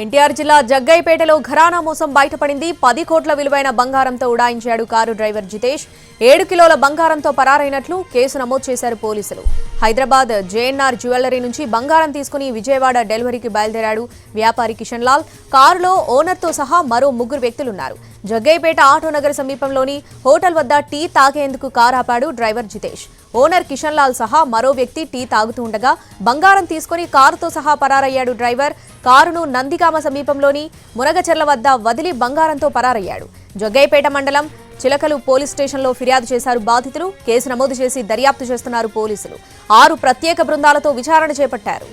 ఎన్టీఆర్ జిల్లా జగ్గయ్యపేటలో ఘరానా మోసం బయటపడింది. 10 కోట్ల విలువైన బంగారంతో ఉడాయించాడు కారు డ్రైవర్ జితేష్. 7 కిలోల బంగారంతో పరారైనట్లు కేసు నమోదు చేశారు పోలీసులు. హైదరాబాద్ జేఎన్ఆర్ జ్యువెలరీ నుంచి బంగారం తీసుకుని విజయవాడ డెలివరీకి బయలుదేరాడు వ్యాపారి కిషన్ లాల్. కారులో ఓనర్తో సహా మరో 3 వ్యక్తులున్నారు. జగ్గయ్యపేట ఆటోనగర్ సమీపంలోని హోటల్ వద్ద టీ తాగేందుకు కారు ఆపాడు డ్రైవర్ జితేష్. ఓనర్ కిషన్ లాల్ సహా మరో వ్యక్తి టీ తాగుతూ ఉండగా బంగారం తీసుకుని కారుతో సహా పరారయ్యాడు డ్రైవర్. కారును నందిగామ సమీపంలోని మునగచెర్ల వద్ద వదిలి బంగారంతో పరారయ్యాడు. జగ్గయ్యపేట మండలం చిలకలు పోలీస్ స్టేషన్లో ఫిర్యాదు చేశారు బాధితులు. కేసు నమోదు చేసి దర్యాప్తు చేస్తున్నారు పోలీసులు. 6 ప్రత్యేక బృందాలతో విచారణ చేపట్టారు.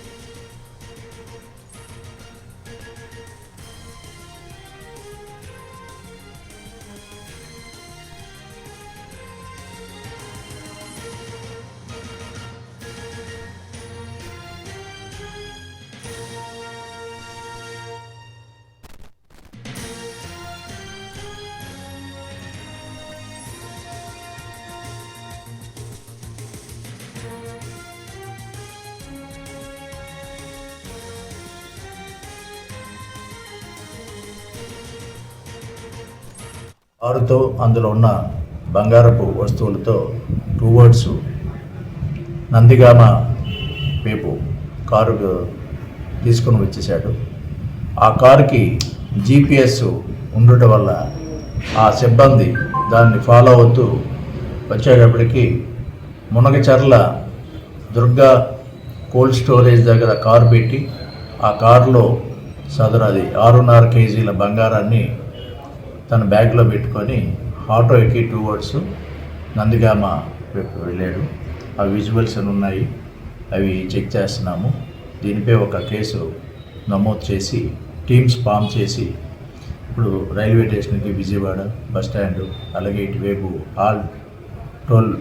కారుతో అందులో ఉన్న బంగారపు వస్తువులతో టువర్డ్స్ నందిగామ వైపు కారు తీసుకుని వచ్చేసాడు. ఆ కారుకి GPS ఉండటం వల్ల ఆ సిబ్బంది దాన్ని ఫాలో అవుతూ వచ్చేటప్పటికి మునగచెర్ల దుర్గా కోల్డ్ స్టోరేజ్ దగ్గర కారు పెట్టి ఆ కారులో సదరది 6.5 కేజీల బంగారాన్ని తన బ్యాగ్లో పెట్టుకొని ఆటో ఎక్కి టువర్డ్స్ నందిగామ వెళ్ళాడు. ఆ విజువల్స్ అని ఉన్నాయి, అవి చెక్ చేస్తున్నాము. దీనిపై ఒక కేసు నమోదు చేసి టీమ్స్ ఫామ్ చేసి ఇప్పుడు రైల్వే స్టేషన్కి విజయవాడ బస్ స్టాండ్ అలాగే ఇటువైపు ఆల్ టోల్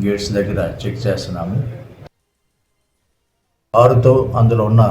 గేట్స్ దగ్గర చెక్ చేస్తున్నాము. కారుతో అందులో ఉన్న